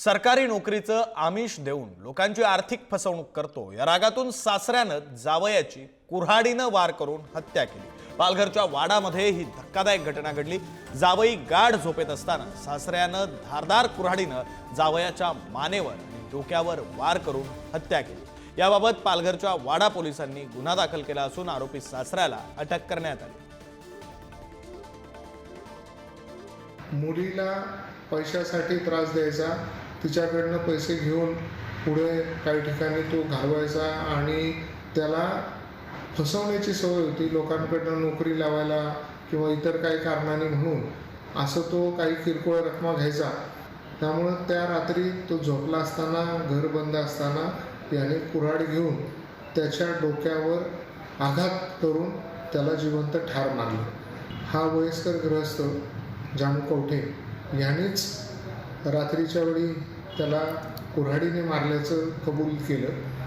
सरकारी नोकरीचं आमिष देऊन लोकांची आर्थिक फसवणूक करतो या रागातून सासऱ्यानं जावयाची कुऱ्हाडीनं वार करून हत्या केली। पालघरच्या वाडामध्ये ही धक्कादायक घटना घडली। जावई गाढ झोपेत असताना सासऱ्यानं धारदार कुऱ्हाडीनं जावयाच्या मानेवर आणि डोक्यावर वार करून हत्या केली। याबाबत पालघरच्या वाडा पोलिसांनी गुन्हा दाखल केला असून आरोपी सासऱ्याला अटक करण्यात आली। मुलीला पैशासाठी त्रास द्यायचा, तिच्याकडनं पैसे घेऊन पुढे काही ठिकाणी तो घालवायचा आणि त्याला फसवण्याची सवय होती। लोकांकडनं नोकरी लावायला किंवा इतर काही कारणाने म्हणून असं तो काही किरकोळ रकमा घ्यायचा। त्यामुळे त्या रात्री तो झोपला असताना, घर बंद असताना याने कुऱ्हाड घेऊन त्याच्या डोक्यावर आघात करून त्याला जिवंत ठार मारले। हा वयस्कर गृहस्थ जानू कवठे यानेच रात्रीच्या वेळी त्याला कुऱ्हाडीने मारल्याचं कबूल केलं।